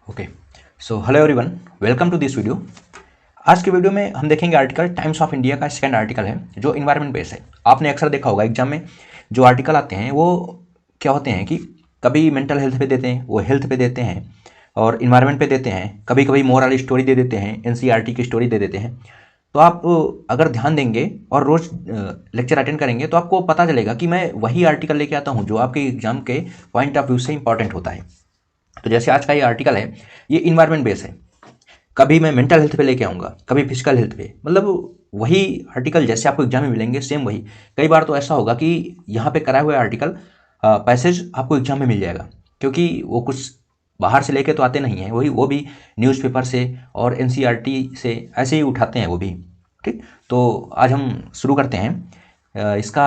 Okay so hello everyone, welcome to this video. आज के video में हम देखेंगे आर्टिकल टाइम्स ऑफ इंडिया का सेकंड आर्टिकल है जो इन्वायरमेंट बेस है। आपने अक्सर देखा होगा एग्जाम में जो आर्टिकल आते हैं वो क्या होते हैं कि कभी मेंटल हेल्थ पे देते हैं, वो हेल्थ पे देते हैं और इन्वायरमेंट पे देते हैं, कभी कभी मोरल स्टोरी दे देते हैं, एनसीईआरटी की स्टोरी दे देते हैं। तो आप अगर ध्यान देंगे और रोज़ लेक्चर अटेंड करेंगे तो आपको पता चलेगा कि मैं वही आर्टिकल लेके आता हूँ जो आपके एग्जाम के पॉइंट ऑफ व्यू से इंपॉर्टेंट होता है। तो जैसे आज का ये आर्टिकल है, ये इन्वायरमेंट बेस है। कभी मैं मेंटल हेल्थ पे लेके आऊँगा, कभी फिजिकल हेल्थ पे, मतलब वही आर्टिकल जैसे आपको एग्जाम में मिलेंगे सेम वही। कई बार तो ऐसा होगा कि यहाँ पे कराए हुए आर्टिकल पैसेज आपको एग्जाम में मिल जाएगा, क्योंकि वो कुछ बाहर से लेके तो आते नहीं हैं, वही वो भी न्यूज़पेपर से और एनसीईआरटी से ऐसे ही उठाते हैं वो भी। ठीक, तो आज हम शुरू करते हैं। इसका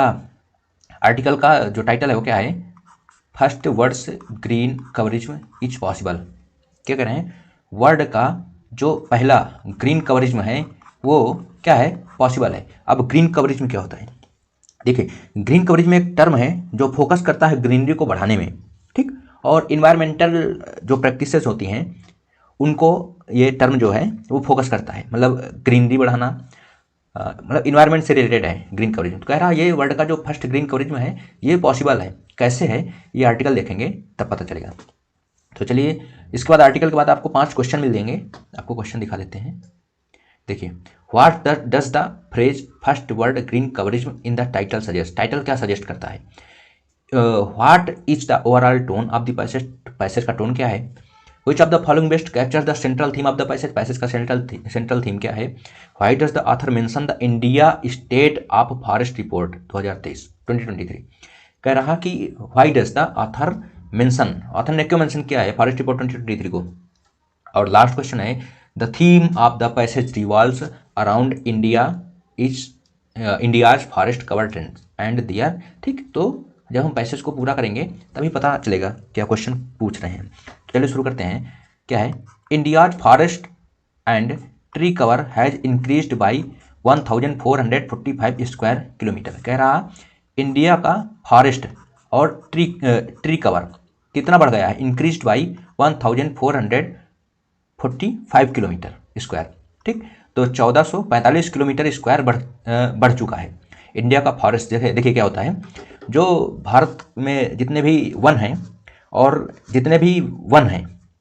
आर्टिकल का जो टाइटल है वो क्या है? फर्स्ट वर्ड्स ग्रीन कवरेज में इज पॉसिबल। क्या कह रहे हैं? वर्ड का जो पहला ग्रीन कवरेज में है वो क्या है? पॉसिबल है। अब ग्रीन कवरेज में क्या होता है? देखिए, ग्रीन कवरेज में एक टर्म है जो फोकस करता है ग्रीनरी को बढ़ाने में। ठीक, और इन्वायरमेंटल जो प्रैक्टिसेस होती हैं उनको ये टर्म जो है वो फोकस करता है, मतलब ग्रीनरी बढ़ाना, मतलब इन्वायरमेंट से रिलेटेड है ग्रीन कवरेज में। तो कह रहा है ये वर्ल्ड का जो फर्स्ट ग्रीन कवरेज में है ये पॉसिबल है। कैसे है ये आर्टिकल देखेंगे तब पता चलेगा। तो चलिए, इसके बाद आर्टिकल के बाद आपको 5 क्वेश्चन मिल देंगे। आपको क्वेश्चन दिखा देते हैं। देखिए, what does the phrase first world green coverage in the title suggest? Title क्या सजेस्ट करता है? What is the overall tone of the passage? Passage का टोन क्या है? Which of the following best captures the central theme of the passage? Passage का central theme क्या है? Why does the author mention the India state of forest report 2023? कह रहा कि why does the author mention, author ने क्यों mention किया है फॉरेस्ट रिपोर्ट 2023 को? और लास्ट क्वेश्चन है the theme of the passage revolves around India's forest cover trend and there. ठीक, तो जब हम पैसेज को पूरा करेंगे तभी पता चलेगा क्या क्वेश्चन पूछ रहे हैं। चलिए शुरू करते हैं। क्या है? India's forest and tree cover has increased by 1445 square kilometre. कह रहा इंडिया का फॉरेस्ट और ट्री कवर कितना बढ़ गया है? Increased by 1445 kilometre square. ठीक, तो 1445 किलोमीटर स्क्वायर बढ़ चुका है इंडिया का फॉरेस्ट। देखिए क्या होता है, जो भारत में जितने भी वन हैं और जितने भी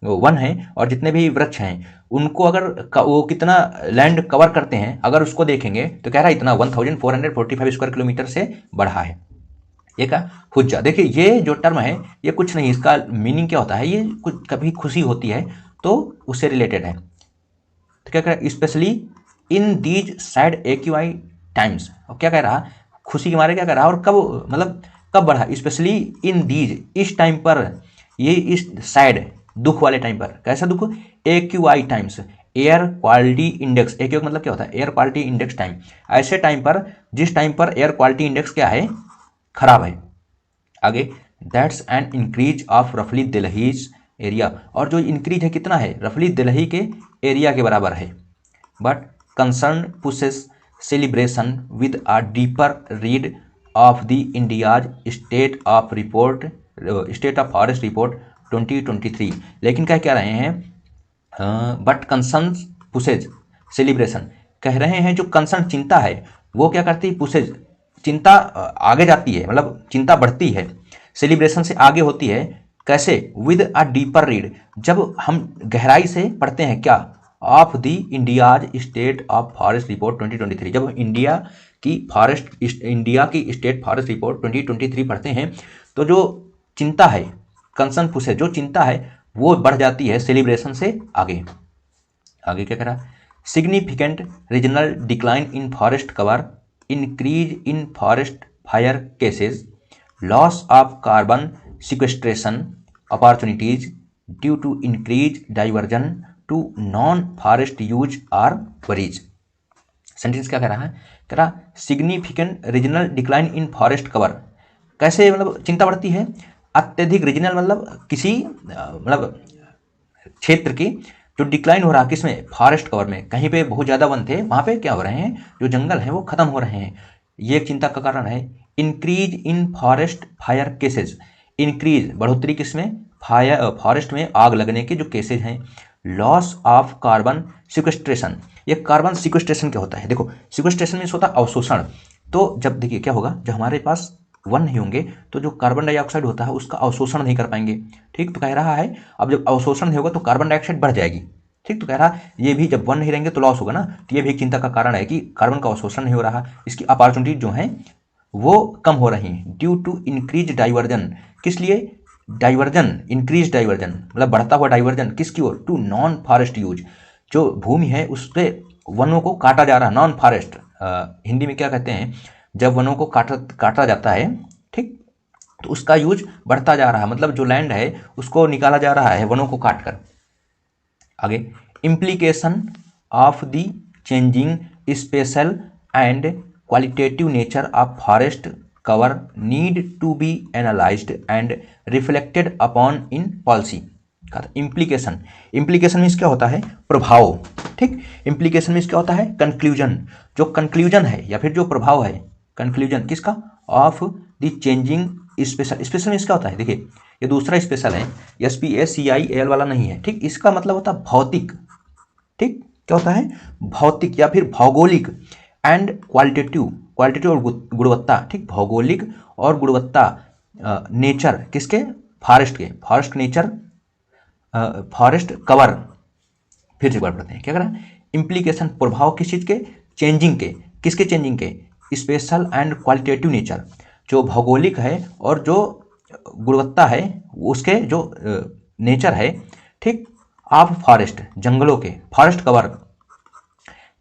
जितने भी वृक्ष हैं उनको अगर वो कितना लैंड कवर करते हैं अगर उसको देखेंगे तो कह रहा है इतना 1445 स्क्वायर किलोमीटर से बढ़ा है। ये का हुज्जा। देखिए, ये जो टर्म है ये कुछ नहीं, इसका मीनिंग क्या होता है, ये कुछ कभी खुशी होती है तो उससे रिलेटेड है। तो क्या कह रहा है? Specially in these sad AQI times. और क्या कह रहा? खुशी के मारे क्या कर रहा? और कब, मतलब कब बढ़ा? स्पेशली इन दीज, इस टाइम पर, ये इस सैड दुख वाले टाइम पर। कैसा दुख? AQI times, air quality index. AQ मतलब क्या होता है? Air quality index time. ऐसे टाइम पर जिस टाइम पर एयर क्वालिटी इंडेक्स क्या है? खराब है। आगे, दैट्स एन इंक्रीज ऑफ रफली दिल्लीज एरिया। और जो इंक्रीज है कितना है? रफली दिल्ली के एरिया के बराबर है। But concern pushes celebration with a deeper read of the India's state of forest report 2023। लेकिन क्या रहे हैं? बट कंसर्न पुसेज सेलिब्रेशन, कह रहे हैं जो कंसर्न चिंता है वो क्या करती है? पुसेज चिंता आगे जाती है, मतलब चिंता बढ़ती है, सेलिब्रेशन से आगे होती है। कैसे? विद अ डीपर रीड, जब हम गहराई से पढ़ते हैं क्या? Of the India's state of forest report 2023। जब इंडिया की स्टेट फॉरेस्ट रिपोर्ट 2023 पढ़ते हैं तो जो चिंता है, कंसर्न पुश है, जो चिंता है वो बढ़ जाती है सेलिब्रेशन से आगे। आगे क्या करा? Significant regional decline in forest cover, increase in forest fire cases, loss of carbon sequestration opportunities due to increase diversion to non forest use are worries. Sentence क्या कह रहा है? कह रहा significant regional decline in forest cover. कैसे मतलब चिंता बढ़ती है? अत्यधिक रीजनल मतलब किसी मतलब क्षेत्र की जो डिक्लाइन हो रहा है, किसमें? फॉरेस्ट कवर में। कहीं पे बहुत ज़्यादा वन थे, वहाँ पे क्या हो रहे हैं? जो जंगल हैं वो खत्म हो रहे हैं। ये एक चिंता का कारण है। Increase in forest fire cases, increase बढ़ोतरी किसमें? फॉरेस्ट में आग लगने के जो केसेज हैं। लॉस ऑफ कार्बन सिक्वेस्ट्रेशन, ये कार्बन सिक्वेस्ट्रेशन क्या होता है? देखो, सिक्वेस्ट्रेशन मीन्स होता है अवशोषण। तो जब देखिए क्या होगा, जब हमारे पास वन नहीं होंगे तो जो कार्बन डाइऑक्साइड होता है उसका अवशोषण नहीं कर पाएंगे। ठीक, तो कह रहा है अब जब अवशोषण नहीं होगा तो कार्बन डाइऑक्साइड बढ़ जाएगी। ठीक, तो कह रहा है ये भी जब वन नहीं रहेंगे तो लॉस होगा ना, तो ये भी एक चिंता का कारण है कि कार्बन का अवशोषण नहीं हो रहा, इसकी अपॉर्चुनिटी जो है वो कम हो रही हैं ड्यू टू इंक्रीज डाइवर्जन। किस लिए? डाइवर्जन, इंक्रीज डाइवर्जन मतलब बढ़ता हुआ डाइवर्जन किसकी ओर? To non forest use. जो भूमि है उसके वनों को काटा जा रहा है, नॉन फॉरेस्ट हिंदी में क्या कहते हैं, जब वनों को काटा जाता है, ठीक, तो उसका यूज बढ़ता जा रहा है, मतलब जो लैंड है उसको निकाला जा रहा है वनों को काट कर। आगे, implication of the changing spatial and qualitative nature of forest cover need to be analysed and reflected upon in policy. Implication, implication means क्या होता है? प्रभाव। ठीक, इम्प्लीकेशन मीन्स क्या होता है? कंक्लूजन। जो कंक्लूजन है या फिर जो प्रभाव है, कंक्लूजन किसका? Of the changing special. Special means क्या होता है? देखिए, ये दूसरा स्पेशल है, SPACIAL वाला नहीं है। ठीक, इसका मतलब होता है भौतिक। ठीक, क्या होता है? भौतिक या फिर भौगोलिक एंड क्वालिटेटिव, क्वालिटेटिव और गुणवत्ता। ठीक, भौगोलिक और गुणवत्ता नेचर किसके? फॉरेस्ट के, फॉरेस्ट नेचर, फॉरेस्ट कवर। फिर से एक बार पढ़ते हैं, क्या कह रहा है? इम्प्लीकेशन, प्रभाव किस चीज़ के? चेंजिंग के। किसके चेंजिंग के? स्पेशल एंड क्वालिटेटिव नेचर, जो भौगोलिक है और जो गुणवत्ता है उसके जो नेचर है, ठीक, ऑफ फॉरेस्ट, जंगलों के, forest cover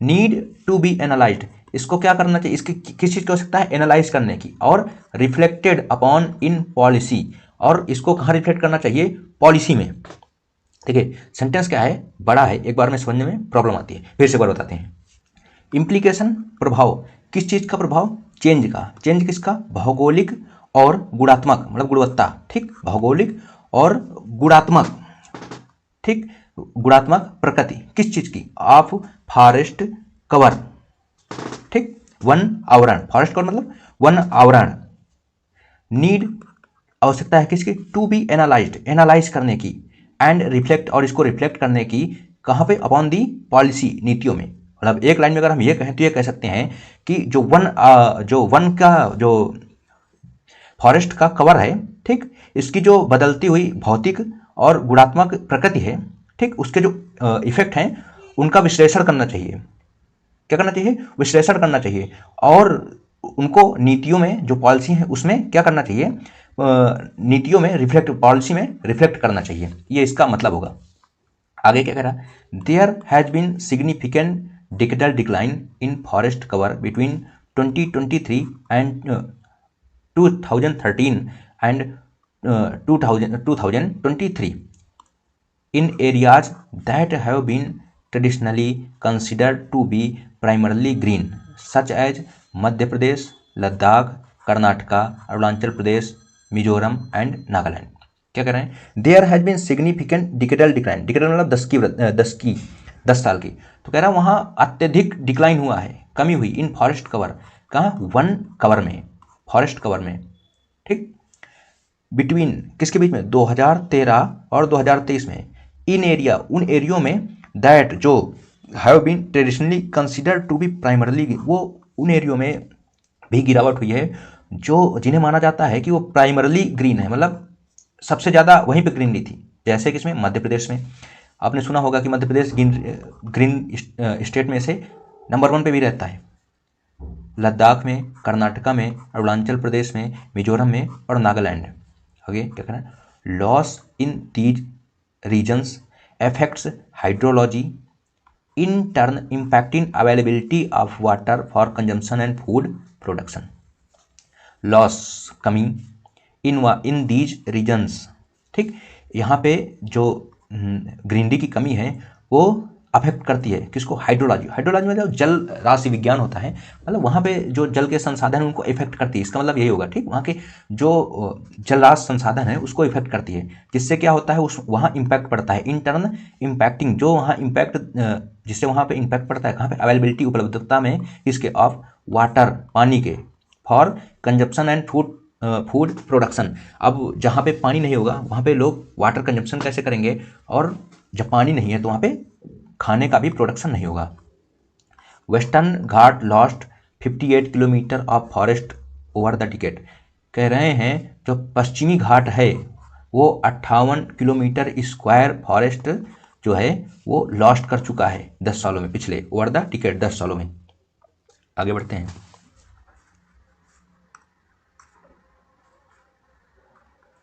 need to be analysed. इसको क्या करना चाहिए? इसकी किस चीज़ की आवश्यकता है? एनालाइज करने की, और रिफ्लेक्टेड अपॉन इन पॉलिसी, और इसको कहाँ रिफ्लेक्ट करना चाहिए? पॉलिसी में। देखिए, सेंटेंस क्या है? बड़ा है, एक बार में समझने में प्रॉब्लम आती है, फिर से एक बार बताते हैं। इम्प्लीकेशन, प्रभाव, किस चीज़ का प्रभाव? चेंज का। चेंज किसका? भौगोलिक और गुणात्मक, मतलब गुणवत्ता। ठीक, भौगोलिक और गुणात्मक। ठीक, गुणात्मक प्रकृति किस चीज़ की? Of forest cover. ठीक, वन आवरण, फॉरेस्ट कवर मतलब वन आवरण। नीड, आवश्यकता है किसकी? टू बी एनालाइज्ड, एनालाइज करने की, एंड रिफ्लेक्ट, और इसको रिफ्लेक्ट करने की कहाँ पे? अपॉन दी पॉलिसी, नीतियों में। मतलब एक लाइन में अगर हम ये कहें तो ये कह सकते हैं कि जो वन का जो फॉरेस्ट का कवर है, ठीक, इसकी जो बदलती हुई भौतिक और गुणात्मक प्रकृति है, ठीक, उसके जो इफेक्ट हैं उनका विश्लेषण करना चाहिए। क्या करना चाहिए? विश्लेषण करना चाहिए, और उनको नीतियों में, जो पॉलिसी है उसमें क्या करना चाहिए? नीतियों में रिफ्लेक्ट, पॉलिसी में रिफ्लेक्ट करना चाहिए, ये इसका मतलब होगा। आगे क्या कह रहा? There has been significant decadal decline in forest cover between 2023 and 2013 and 2023 in areas that have been traditionally considered to be primarily green such as Madhya Pradesh, Ladakh, Karnataka, Arunachal Pradesh, Mizoram and Nagaland. क्या कह रहे हैं? There has been significant decadal decline, decadal मतलब 10 साल की। तो कह रहा है वहाँ अत्यधिक डिक्लाइन हुआ है, कमी हुई, इन फॉरेस्ट कवर, कहाँ? वन कवर में, फॉरेस्ट कवर में। ठीक, बिटवीन किसके बीच में? 2013 और 2023 में। इन एरिया, उन एरियो में, दैट जो have been traditionally considered to be primarily, वो उन एरियो में भी गिरावट हुई है जो जिन्हें माना जाता है कि वो प्राइमरली ग्रीन है, मतलब सबसे ज़्यादा वहीं पे ग्रीनरी थी। जैसे किसमें? मध्य प्रदेश में। आपने सुना होगा कि मध्य प्रदेश ग्रीन स्टेट में से नंबर 1 पे भी रहता है। लद्दाख में, कर्नाटका में, अरुणाचल प्रदेश में, मिजोरम में और नागालैंड। आगे क्या कहना है? Loss in these regions affects hydrology, in turn impacting availability of water for consumption and food production. Loss, कमी, in these regions, ठीक, यहाँ पे जो ग्रीनरी की कमी है वो अफेक्ट करती है किसको? हाइड्रोलॉजी। हाइड्रोलॉजी में जो जल राशि विज्ञान होता है, मतलब वहाँ पे जो जल के संसाधन उनको इफेक्ट करती है, इसका मतलब यही होगा। ठीक, वहाँ के जो जल राशि संसाधन है उसको इफेक्ट करती है, जिससे क्या होता है? उस वहाँ इम्पैक्ट पड़ता है। इन टर्न इम्पैक्टिंग, जो वहाँ इम्पैक्ट, जिससे वहाँ पे इम्पैक्ट पड़ता है कहाँ पे? अवेलेबिलिटी, उपलब्धता में, किसके? ऑफ वाटर, पानी के, for consumption and food food production. अब जहाँ पे पानी नहीं होगा वहाँ पे लोग वाटर कंजप्शन कैसे करेंगे, और जब पानी नहीं है तो वहाँ पे खाने का भी प्रोडक्शन नहीं होगा। Western Ghat lost 58 kilometre of forest over the decade. कह रहे हैं जो पश्चिमी घाट है वो 58 किलोमीटर स्क्वायर फॉरेस्ट जो है वो लॉस्ट कर चुका है 10 सालों में, पिछले ओवर द डिकेड 10 सालों में। आगे बढ़ते हैं।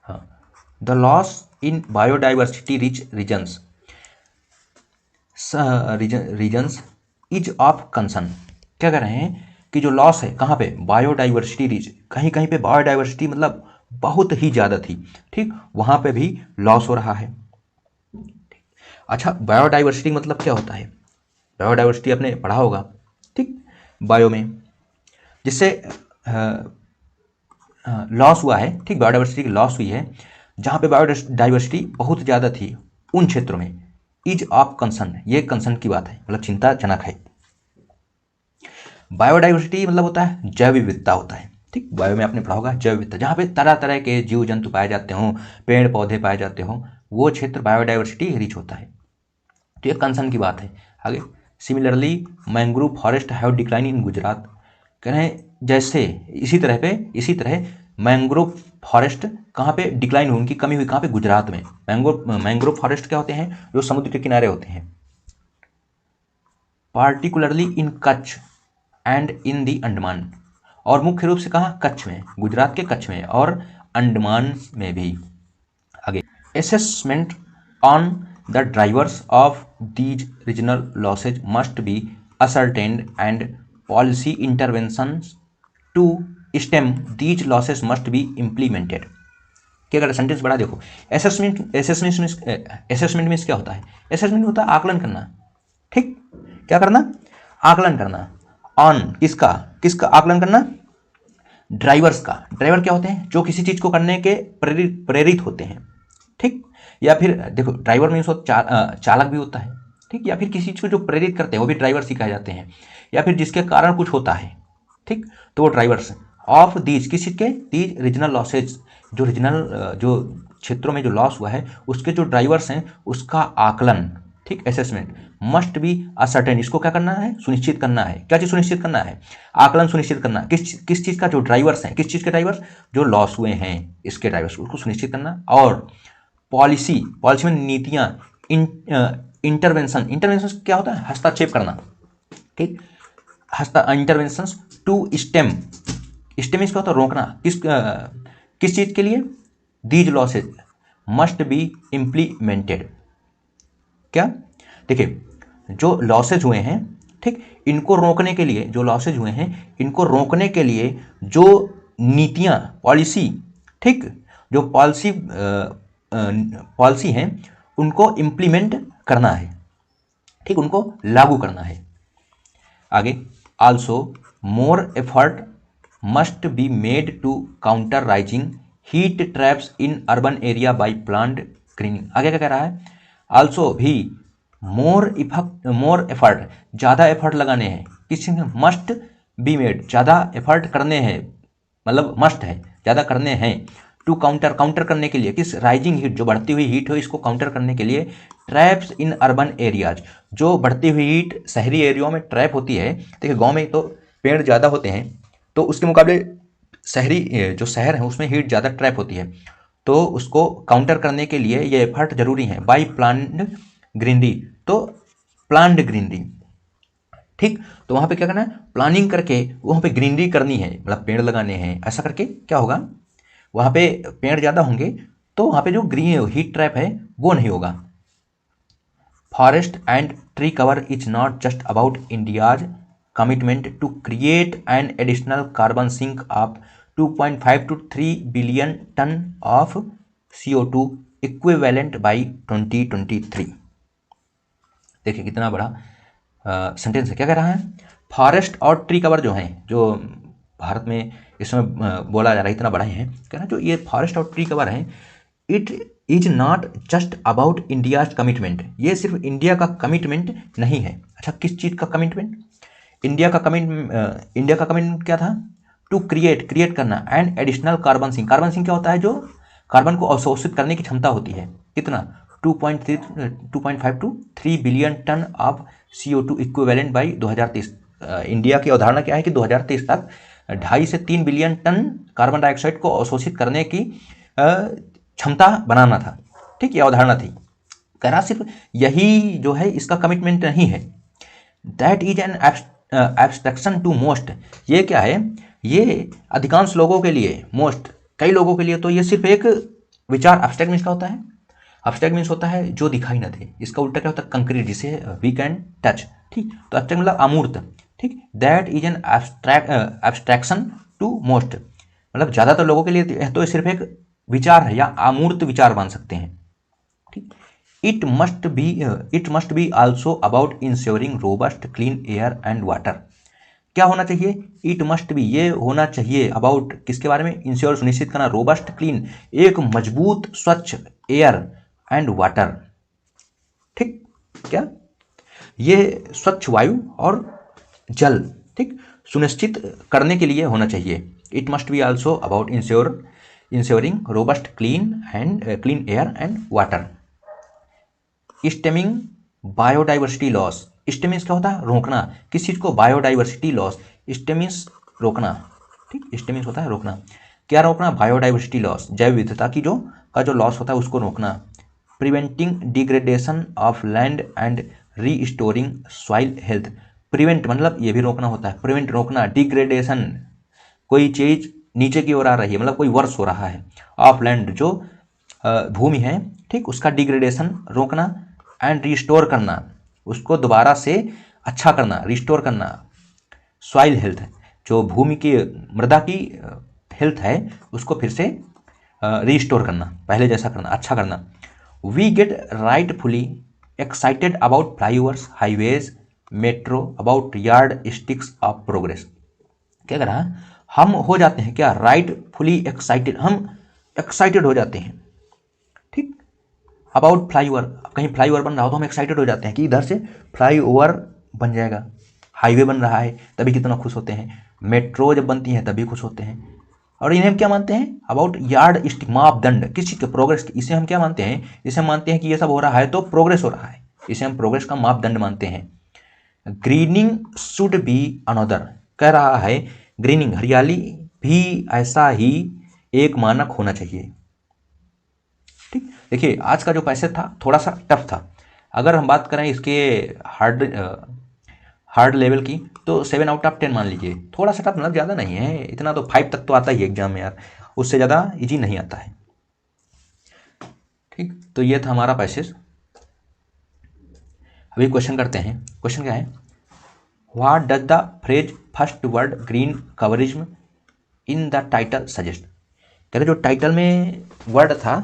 हाँ, the loss in biodiversity regions regions is of concern. क्या कह रहे हैं कि जो लॉस है कहाँ पे, बायोडाइवर्सिटी रीज, कहीं कहीं पे बायोडाइवर्सिटी मतलब बहुत ही ज़्यादा थी, ठीक, वहाँ पे भी लॉस हो रहा है। अच्छा, बायोडाइवर्सिटी मतलब क्या होता है, बायोडाइवर्सिटी आपने पढ़ा होगा, ठीक, बायो में जिससे लॉस हुआ है, ठीक, बायोडाइवर्सिटी की लॉस हुई है, जहाँ पे बायोडाइवर्सिटी बहुत ज़्यादा थी उन क्षेत्रों में। इज ऑफ कंसर्न, ये कंसर्न की बात है, मतलब चिंताजनक है। बायोडाइवर्सिटी मतलब होता है जैव विविधता होता है, ठीक, बायो में आपने पढ़ा होगा जैव विविधता, जहाँ पे तरह तरह के जीव जंतु पाए जाते हों, पेड़ पौधे पाए जाते हों, वो क्षेत्र बायोडाइवर्सिटी रिच होता है। तो ये कंसर्न की बात है। आगे, similarly mangrove forest have decline in Gujarat. कह रहे हैं जैसे इसी तरह मैंग्रोव फॉरेस्ट कहाँ पे डिक्लाइन हुई, उनकी कमी हुई, कहाँ पे, गुजरात में। मैंग्रोव फॉरेस्ट क्या होते हैं, जो समुद्र के किनारे होते हैं, particularly in Kutch and in the Andaman, और मुख्य रूप से कहाँ, कच्छ में, गुजरात के कच्छ में और अंडमान में भी। आगे, assessment on the drivers of these regional losses must be ascertained and policy interventions to stem these losses must be implemented। क्या कर सेंटेंस बड़ा देखो, असेसमेंट मीन्स क्या होता है, असेसमेंट होता है आकलन करना, ठीक, क्या करना, आकलन करना, ऑन किसका, किसका आकलन करना, ड्राइवर्स का। ड्राइवर क्या होते हैं, जो किसी चीज को करने के प्रेरित होते हैं, ठीक, या फिर देखो ड्राइवर मीन्स चालक भी होता है, ठीक, या फिर किसी चीज को जो प्रेरित करते हैं वो भी ड्राइवर्स ही कहे जाते हैं, या फिर जिसके कारण कुछ होता है, ठीक, तो वो ड्राइवर्स ऑफ दीज, किस चीज के, दीज रीजनल लॉसेज, जो रीजनल जो क्षेत्रों में जो लॉस हुआ है उसके जो ड्राइवर्स हैं उसका आकलन, ठीक, असेसमेंट, मस्ट बी असर्टेन, इसको क्या करना है, सुनिश्चित करना है। क्या चीज सुनिश्चित करना है, आकलन सुनिश्चित करना, किस चीज का, जो ड्राइवर्स हैं, किस चीज के ड्राइवर्स, जो लॉस हुए हैं इसके ड्राइवर्स, उसको सुनिश्चित करना। और पॉलिसी में नीतियां, इंटरवेंशन, इंटरवेंशन क्या होता है, हस्तक्षेप करना, ठीक, इंटरवेंशन टू स्टेम, स्टेम इसका होता है रोकना, किस चीज के लिए, these losses must be implemented. क्या, देखिए जो लॉसेज हुए हैं, ठीक, इनको रोकने के लिए, जो लॉसेज हुए हैं इनको रोकने के लिए जो नीतियां, पॉलिसी, ठीक, जो पॉलिसी हैं उनको इम्प्लीमेंट करना है, ठीक, उनको लागू करना है। आगे, also more effort must be made to counter rising heat traps in urban area by plant greening. आगे क्या कह रहा है, आल्सो भी मोर एफर्ट, ज़्यादा एफर्ट लगाने हैं, किस चीज़ में, मस्ट बी मेड, ज़्यादा एफर्ट करने हैं, मतलब मस्ट है, ज़्यादा करने हैं, टू काउंटर करने के लिए, किस, राइजिंग हीट, जो बढ़ती हुई हीट हो इसको काउंटर करने के लिए, ट्रैप्स इन अर्बन एरियाज, जो बढ़ती हुई हीट शहरी एरियाओं में ट्रैप होती है। देखिए गांव में तो पेड़ ज़्यादा होते हैं तो उसके मुकाबले शहरी जो शहर है उसमें हीट ज़्यादा ट्रैप होती है, तो उसको काउंटर करने के लिए ये एफर्ट जरूरी है। बाई प्लांट ग्रीनरी, तो प्लांट ग्रीनरी, ठीक, तो वहाँ पे क्या करना है, प्लानिंग करके वहाँ पे ग्रीनरी करनी है, मतलब पेड़ लगाने हैं, ऐसा करके क्या होगा, वहाँ पे पेड़ ज़्यादा होंगे तो वहाँ पे जो ग्रीन हीट ट्रैप है वो नहीं होगा। Forest and tree cover is not just about India's commitment to create an additional carbon sink of 2.5 to 3 billion tonne of CO2 equivalent by 2023। देखिए कितना बड़ा सेंटेंस है, क्या कह रहा है, फॉरेस्ट और ट्री कवर जो हैं, जो भारत में इसमें बोला जा रहा है, इतना बड़ा है, कह रहा जो ये फॉरेस्ट और ट्री कवर है, it is not just about India's commitment, ये सिर्फ इंडिया का कमिटमेंट नहीं है। अच्छा, किस चीज़ का कमिटमेंट, इंडिया का कमिटमेंट क्या था, टू क्रिएट करना and additional carbon sink. Carbon sink क्या होता है? जो कार्बन को अवशोषित करने की क्षमता होती है। कितना? 2.5 to 3 billion tonne of CO2 equivalent by 2030। India की अवधारणा क्या है कि 2030 तक 2.5 से 3 बिलियन टन कार्बन डाइऑक्साइड को अवशोषित करने की क्षमता बनाना था। ठीक, ये अवधारणा थी। कह रहा सिर्फ यही जो है इसका कमिटमेंट नहीं है। That is an abstraction to most. ये क्या है? ये अधिकांश लोगों के लिए, मोस्ट कई लोगों के लिए तो ये सिर्फ एक विचार। एब्स्ट्रैक्ट मीन्स क्या होता है? एब्स्ट्रैक्ट मीन्स होता है जो दिखाई ना दे। इसका उल्टा क्या होता है? कंक्रीट, जिसे वी कैन टच। ठीक, तो एब्स्ट्रैक्ट मतलब अमूर्त। ठीक, that is an abstraction to most, मतलब ज़्यादातर लोगों के लिए तो सिर्फ एक विचार है या अमूर्त विचार मान सकते हैं। ठीक, it must be also about ensuring robust clean air and water. क्या होना चाहिए? इट मस्ट बी, ये होना चाहिए अबाउट किसके बारे में? इंश्योर, सुनिश्चित करना, रोबस्ट क्लीन, एक मजबूत स्वच्छ एयर एंड वाटर। ठीक, क्या? ये स्वच्छ वायु और जल, ठीक, सुनिश्चित करने के लिए होना चाहिए। It must be also about ensuring robust clean air and water. Stemming biodiversity loss. Stemmings क्या होता है? रोकना किस चीज़ को? Biodiversity loss. स्टेमिंग्स रोकना। ठीक, स्टेमिंग्स होता है रोकना। क्या रोकना? बायोडाइवर्सिटी लॉस, जैव विविधता की जो लॉस होता है उसको रोकना। Preventing degradation of land and restoring soil health. Prevent मतलब ये भी रोकना होता है। प्रिवेंट रोकना, डिग्रेडेशन कोई चीज़ नीचे की ओर आ रही है, मतलब कोई वर्ष हो रहा है। ऑफ लैंड जो भूमि है, ठीक, उसका डिग्रेडेशन रोकना एंड रिस्टोर करना, उसको दोबारा से अच्छा करना, रिस्टोर करना। सॉइल हेल्थ, जो भूमि की मृदा की हेल्थ है उसको फिर से रिस्टोर करना, पहले जैसा करना, अच्छा करना। We get rightfully excited about flyovers, highways, metro, about yardsticks of progress. क्या कह रहा है? हम हो जाते हैं क्या? राइटफुली एक्साइटेड, हम एक्साइटेड हो जाते हैं। ठीक, अबाउट फ्लाईओवर, कहीं फ्लाईओवर बन रहा हो तो हम एक्साइटेड हो जाते हैं कि इधर से फ्लाईओवर बन जाएगा। हाईवे बन रहा है तभी कितना खुश होते हैं। मेट्रो जब बनती है तभी खुश होते हैं। और इन्हें हम क्या मानते हैं? अबाउट यार्ड स्टिक, मापदंड किस चीज़ के? प्रोग्रेस की। इसे हम क्या मानते हैं? इसे हम मानते हैं कि ये सब हो रहा है तो प्रोग्रेस हो रहा है, इसे हम प्रोग्रेस का मापदंड मानते हैं। Grinning should be another. कह रहा है ग्रीनिंग, हरियाली भी ऐसा ही एक मानक होना चाहिए। ठीक, देखिए आज का जो पैसेज था थोड़ा सा टफ था। अगर हम बात करें इसके हार्ड लेवल की तो 7/10 मान लीजिए। थोड़ा सा टफ, मतलब ज़्यादा नहीं है, इतना तो 5 तक तो आता ही है एग्जाम में यार, उससे ज़्यादा इजी नहीं आता है। ठीक, तो ये था हमारा पैसेज। अभी क्वेश्चन करते हैं। क्वेश्चन क्या है? What does the phrase first word green coverism in the title suggest. कह रहे जो टाइटल में वर्ड था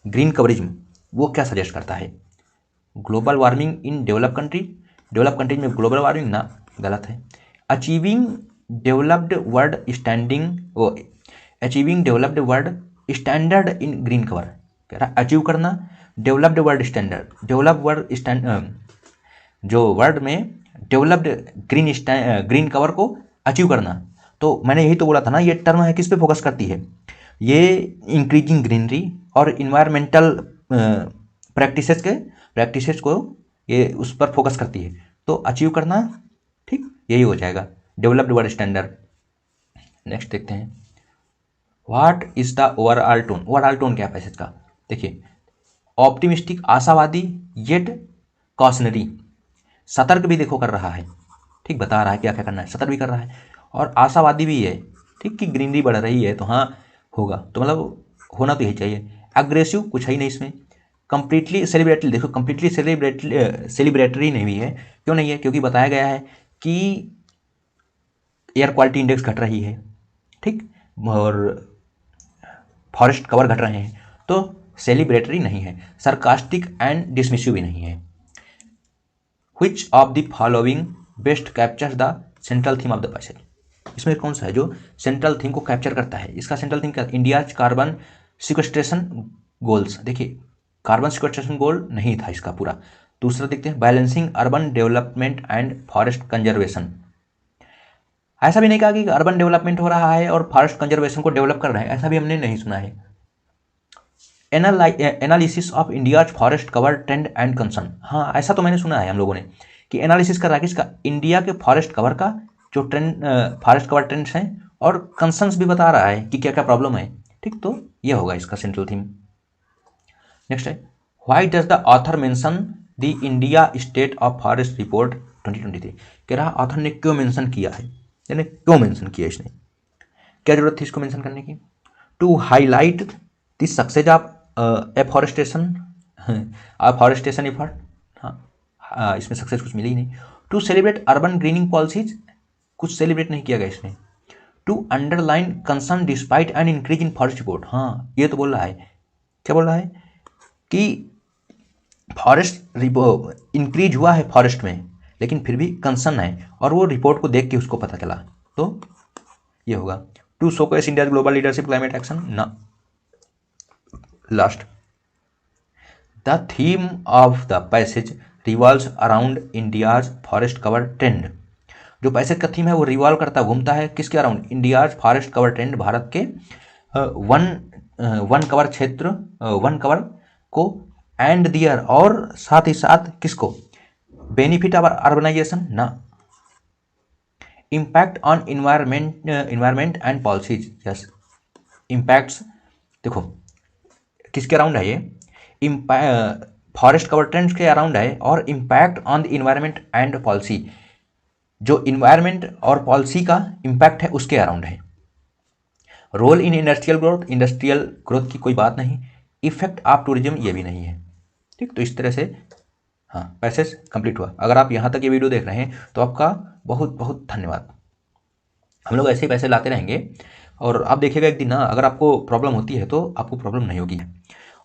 ग्रीन कवरिज्म वो क्या सजेस्ट करता है? ग्लोबल वार्मिंग इन डेवलप कंट्री। डेवलप कंट्रीज में ग्लोबल वार्मिंग ना, गलत है। Achieving developed world achieving developed world standard in green cover. कह रहा अचीव करना developed world standard. Develop world standard जो वर्ल्ड में डेवलप्ड ग्रीन कवर को अचीव करना। तो मैंने यही तो बोला था ना, ये टर्म है किस पे फोकस करती है? ये इंक्रीजिंग ग्रीनरी और इन्वायरमेंटल प्रैक्टिसेस को ये उस पर फोकस करती है। तो अचीव करना, ठीक, यही हो जाएगा डेवलप्ड वर्ल्ड स्टैंडर्ड। नेक्स्ट देखते हैं। What is the overall tone. Overall tone क्या है पैसेज का? देखिए, ऑप्टिमिस्टिक आशावादी, येट कॉशनरी, सतर्क भी देखो कर रहा है, ठीक, बता रहा है क्या क्या करना है, सतर्क भी कर रहा है और आशावादी भी है, ठीक, कि ग्रीनरी बढ़ रही है तो हाँ होगा, तो मतलब होना तो यही चाहिए। अग्रेसिव कुछ है ही नहीं इसमें। कंप्लीटली सेलिब्रेटरी, देखो कंप्लीटली सेलिब्रेटरी नहीं भी है। क्यों नहीं है? क्योंकि बताया गया है कि एयर क्वालिटी इंडेक्स घट रही है, ठीक, और फॉरेस्ट कवर घट रहे हैं, तो सेलिब्रेटरी नहीं है। सरकास्टिक एंड डिसमिसिव भी नहीं है। Which of the following best captures the central theme of the passage. इसमें कौन सा है जो सेंट्रल थीम को कैप्चर करता है? इसका सेंट्रल थीम क्या? India's carbon sequestration goals. देखिए कार्बन सिक्वेस्ट्रेशन गोल नहीं था इसका पूरा। दूसरा देखते हैं, balancing urban development and forest conservation. ऐसा भी नहीं कहा कि अर्बन डेवलपमेंट हो रहा है और फॉरेस्ट कंजर्वेशन को डेवलप कर रहे हैं, ऐसा भी हमने नहीं सुना है। Analysis of India's forest cover trend and concern, हाँ ऐसा तो मैंने सुना है हम लोगों ने कि एनालिसिस कर रहा है किसका, इंडिया के फॉरेस्ट कवर का, जो ट्रेंड फॉरेस्ट कवर ट्रेंड्स हैं और कंसर्न्स भी बता रहा है कि क्या क्या प्रॉब्लम है। ठीक, तो ये होगा इसका सेंट्रल थीम। नेक्स्ट है, why does the author mention the India state of forest report 2023, कह रहा ऑथर ने क्यों मेंशन किया है, यानी क्यों मेंशन किया इसने, क्या जरूरत थी इसको मेंशन करने की। To highlight the success of afforestation effort, हाँ इसमें सक्सेस कुछ मिली ही नहीं। To celebrate urban greening policies, कुछ सेलिब्रेट नहीं किया गया इसमें। To underline concern despite an increase in forest report, हाँ ये तो बोल रहा है, क्या बोल रहा है कि फॉरेस्ट इंक्रीज हुआ है फॉरेस्ट में, लेकिन फिर भी कंसर्न है और वो रिपोर्ट को देख के उसको पता चला, तो ये होगा। To showcase India global leadership climate action, ना। Last, the theme of the passage revolves around India's forest cover trend, जो पैसेज का थीम है वो रिवॉल्व करता घूमता है किसके around, India's forest cover trend, Bharat के वन कवर क्षेत्र, वन कवर को, एंड दियर और साथ ही साथ किसको, बेनिफिट ऑफ अर्बनाइजेशन, ना। Impact on environment and policies, yes. Impacts देखो किसके अराउंड है ये, फॉरेस्ट कवर ट्रेंड्स के अराउंड है, और impact on the environment and policy, जो इन्वायरमेंट और पॉलिसी का इम्पैक्ट है उसके अराउंड है। रोल इन इंडस्ट्रियल ग्रोथ की कोई बात नहीं। इफेक्ट ऑफ टूरिज्म ये भी नहीं है। ठीक, तो इस तरह से हाँ पैसेज कंप्लीट हुआ। अगर आप यहाँ तक ये वीडियो देख रहे हैं तो आपका बहुत बहुत धन्यवाद। हम लोग ऐसे ही पैसे लाते रहेंगे और आप देखिएगा एक दिन ना अगर आपको प्रॉब्लम होती है तो आपको प्रॉब्लम नहीं होगी।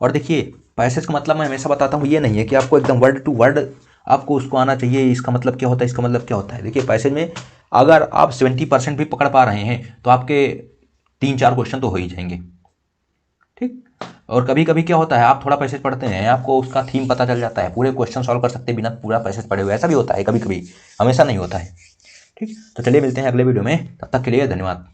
और देखिए पैसेज का मतलब मैं हमेशा बताता हूँ ये नहीं है कि आपको एकदम वर्ड टू वर्ड आपको उसको आना चाहिए, इसका मतलब क्या होता है, इसका मतलब क्या होता है। देखिए पैसेज में अगर आप 70% भी पकड़ पा रहे हैं तो आपके 3-4 क्वेश्चन तो हो ही जाएंगे। ठीक, और कभी कभी क्या होता है आप थोड़ा पैसेज पढ़ते हैं आपको उसका थीम पता चल जाता है, पूरे क्वेश्चन सॉल्व कर सकते हैं बिना पूरा पैसेज पढ़े हुए, ऐसा भी होता है कभी कभी, हमेशा नहीं होता है। ठीक, तो चलिए मिलते हैं अगले वीडियो में, तब तक के लिए धन्यवाद।